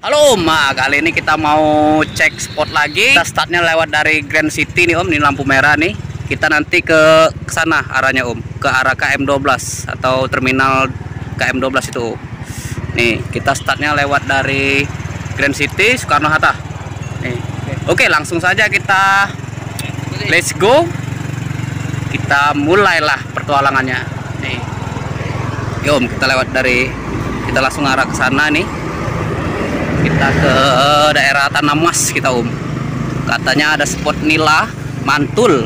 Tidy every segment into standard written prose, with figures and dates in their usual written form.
Halo Om, nah, kali ini kita mau cek spot lagi. Kita startnya lewat dari Grand City nih Om, ini lampu merah nih. Kita nanti ke sana arahnya Om, ke arah KM12 atau terminal KM12 itu Om. Nih, kita startnya lewat dari Grand City, Soekarno-Hatta. Nih. Oke, langsung saja kita let's go. Kita mulailah pertualangannya. Nih. Yo Om, kita lewat dari, kita langsung arah ke sana nih. Kita ke daerah Tanah Mas kita Om. Katanya ada spot nila mantul.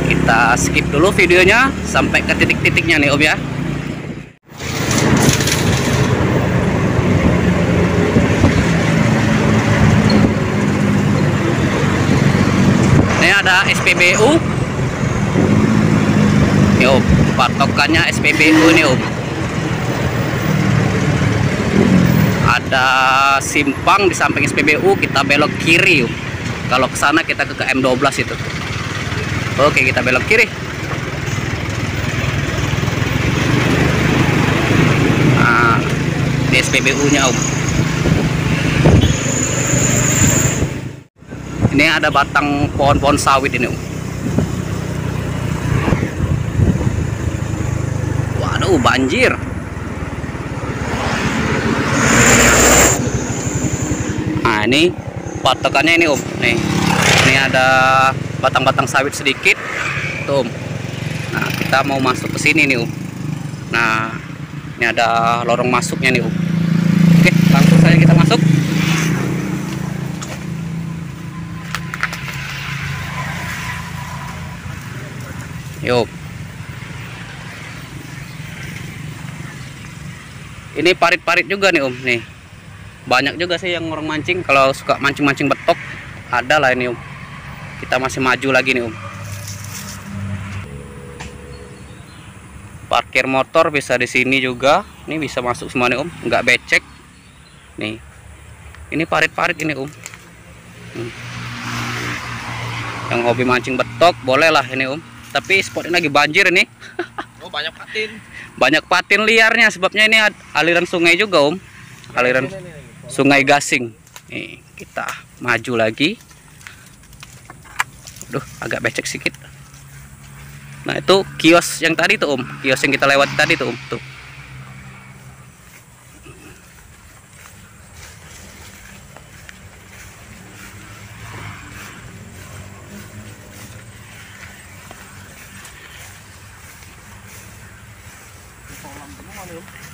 Kita skip dulu videonya sampai ke titik-titiknya nih Om ya. Ini ada SPBU. Nih Om, patokannya SPBU nih Om. Ada simpang di samping SPBU, kita belok kiri Om. Kalau ke sana kita ke KM12 itu. Oke, kita belok kiri. Nah, di SPBU-nya Om. Ini ada batang pohon-pohon sawit ini Om. Waduh, banjir. Nah, ini patokannya ini Om. Nih, ini ada batang-batang sawit sedikit tuh Om. Nah, kita mau masuk ke sini nih Om. Nah, ini ada lorong masuknya nih Om. Oke, langsung saja kita masuk. Yuk. Ini parit-parit juga nih Om. Nih, banyak juga sih yang orang mancing. Kalau suka mancing-mancing betok, ada lah ini Om. Kita masih maju lagi nih Om. Parkir motor bisa di sini juga. Ini bisa masuk semua nih Om, nggak becek. Nih, ini parit-parit ini Om. Yang hobi mancing betok boleh lah ini Om. Tapi spot ini lagi banjir ini. Oh, banyak patin. Banyak patin liarnya, sebabnya ini aliran sungai juga Om. Aliran Sungai Gasing. Nih, kita maju lagi. Duh, agak becek sedikit. Nah, itu kios yang tadi tuh Om. Kios yang kita lewati tadi tuh Om. Tuh.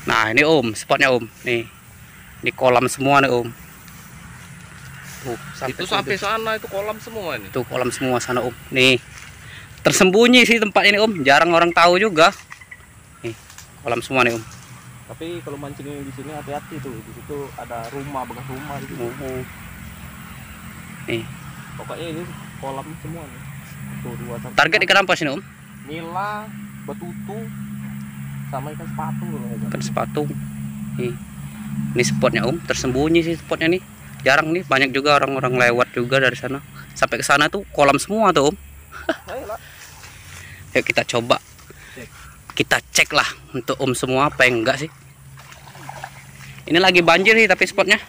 Nah, ini Om, spotnya Om. Nih. Ini kolam semua nih Om. Tuh, Sampai sana itu kolam semua ini. Tuh, kolam semua sana Om. Nih. Tersembunyi sih tempat ini Om. Jarang orang tahu juga. Nih, kolam semua nih Om. Tapi kalau mancing di sini hati-hati tuh. Di situ ada rumah, bekas rumah gitu. Nih. Pokoknya ini kolam semua nih. Tuh, target ikan apa sini Om? Nila, betutu, sama ikan sepatung loh. Ikan sepatung. Nih. Ini spotnya Om, tersembunyi sih spotnya nih. Jarang nih, banyak juga orang-orang lewat juga dari sana. Sampai ke sana tuh kolam semua tuh Om. Yuk kita coba. Kita cek lah untuk Om semua apa yang enggak sih. Ini lagi banjir sih tapi spotnya.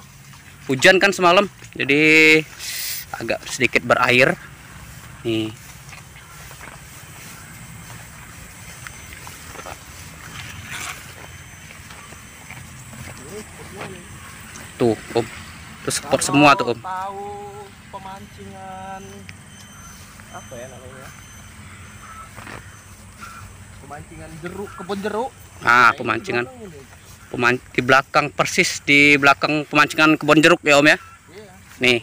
Hujan kan semalam, jadi agak sedikit berair. Nih. Tuh Om, tuh spot semua tuh Om. Tahu pemancingan apa ya namanya? Pemancingan jeruk, kebun jeruk. Ah, pemancingan. Di belakang, persis di belakang pemancingan kebun jeruk ya Om ya. Iya. Nih,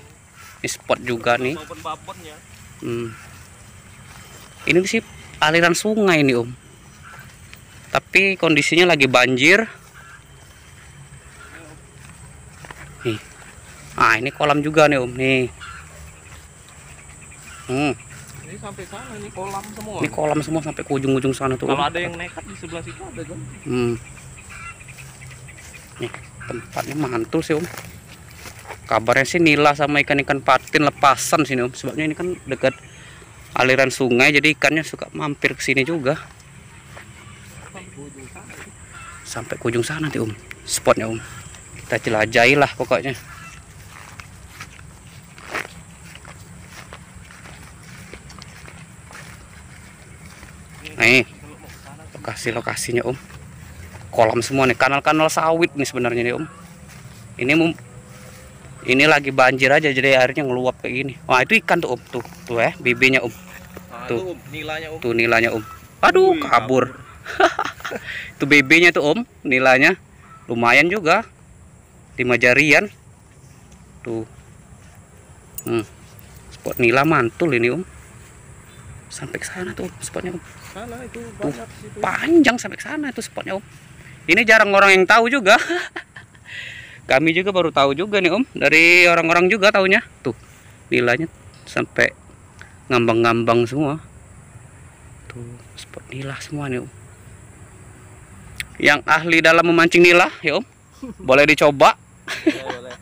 ini spot juga nih. Ini sih aliran sungai nih Om. Tapi kondisinya lagi banjir. Nih. Ah, ini kolam juga nih Om. Nih. Ini sampai sana nih kolam semua. Ini kolam semua sampai ke ujung-ujung sana tuh. Kalau ada yang nekat di sebelah situ ada kan? Nih, tempatnya mantul sih Om. Kabarnya sih nila sama ikan-ikan patin lepasan sini Om. Sebabnya ini kan dekat aliran sungai, jadi ikannya suka mampir ke sini juga. Sampai ke ujung sana tuh Om, spotnya Om. Kita jelajahi lah pokoknya. Nih, lokasinya Om. Kolam semua nih, kanal-kanal sawit nih sebenarnya nih Om. Ini lagi banjir aja jadi airnya ngeluap kayak gini. Wah, itu ikan tuh Om, tuh bibirnya Om. Nah, Tuh, itu, Om, nilainya Om. Tuh nilainya Om. Aduh, kabur. Itu bibirnya tuh Om, nilainya lumayan juga. 5 jarian. Tuh. Spot nila mantul ini Om. Sampai ke sana tuh spotnya Om. Sana itu Tuh, banyak situ. panjang sampai ke sana itu spotnya Om. Ini jarang orang yang tahu juga. Kami juga baru tahu juga nih Om, dari orang-orang juga taunya. Tuh, nilainya sampai ngambang-ngambang semua. Tuh, spot nila semua nih Om. Yang ahli dalam memancing nila ya Om, boleh dicoba. Boleh.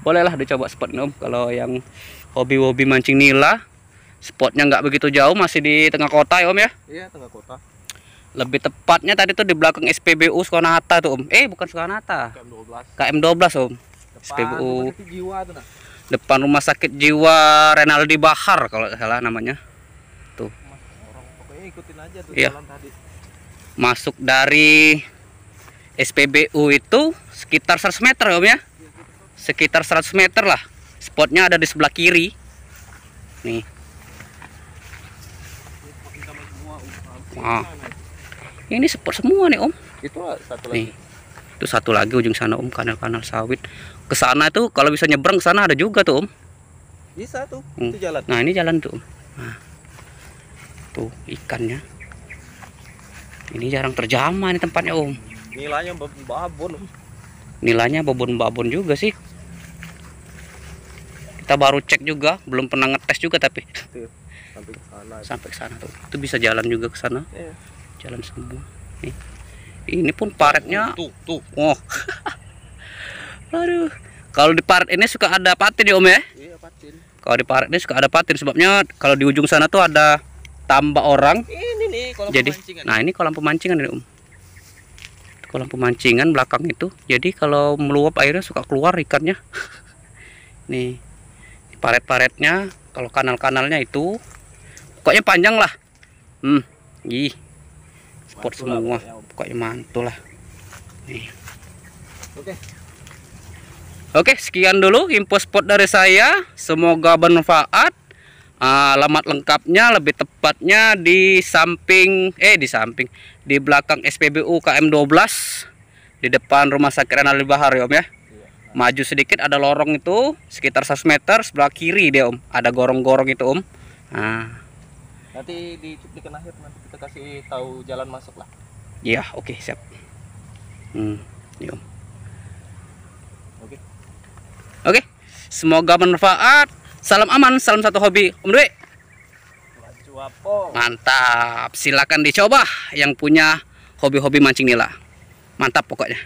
Bolehlah dicoba spot ini Om. Kalau yang hobi-hobi mancing nila, spotnya nggak begitu jauh, masih di tengah kota ya Om ya. Iya, tengah kota. Lebih tepatnya tadi tuh di belakang SPBU Soekarno-Hatta tuh Om. Bukan Soekarno-Hatta. KM12 Om. SPBU. Jiwa tuh, nah. Depan Rumah Sakit Jiwa Renaldi Bahar kalau salah namanya. Tuh. Orang pokoknya ikutin aja tuh Iya. jalan tadi. Masuk dari SPBU itu sekitar 100 meter ya Om ya. Sekitar 100 meter lah. Spotnya ada di sebelah kiri. Nih. Wah. Ini spot semua nih Om. Itu satu Nih. lagi. Itu satu lagi ujung sana Om, kanal-kanal sawit. Ke sana tuh kalau bisa nyebrang ke sana ada juga tuh Om. Bisa tuh, itu jalan. Nah, ini jalan tuh Om. Nah. Tuh ikannya. Ini jarang terjamah nih tempatnya Om. Nilainya babon. Nilainya babon-babon juga sih. Kita baru cek juga, belum pernah ngetes juga tapi Tuh, sampai ke sana. sampai ke sana tuh. Itu bisa jalan juga ke sana. Iya. Jalan semua. Nih. Ini pun paretnya. Tuh. Oh. Aduh. Kalau di paret ini suka ada patin ya Om ya? Iya, patin. Kalau di paret ini suka ada patin sebabnya kalau di ujung sana tuh ada tambak orang. Ini nih kolam Jadi, pemancingan. nah ini kolam pemancingan ini Om. Kolam pemancingan belakang itu. Jadi kalau meluap airnya suka keluar ikannya. Nih. Paret-paretnya, kalau kanal-kanalnya itu pokoknya panjang lah. Ih. Spot Mantul lah semua. pokoknya, Om. Pokoknya mantul lah. Nih. Oke. Oke, sekian dulu info spot dari saya. Semoga bermanfaat. Alamat lengkapnya lebih tepatnya di belakang SPBU KM12 di depan Rumah Sakit Renaldi Bahar ya Om ya. Maju sedikit ada lorong itu sekitar 100 meter, sebelah kiri dia Om. Ada gorong-gorong itu Om. Nah, Nanti di cuplikan akhir nanti kita kasih tahu jalan masuk lah. iya, oke, siap. Nih Om. Oke. Oke, semoga bermanfaat. Salam aman, salam satu hobi. Om Dwi. Cuapo. Mantap. Silakan dicoba yang punya hobi-hobi mancing nila. Mantap pokoknya.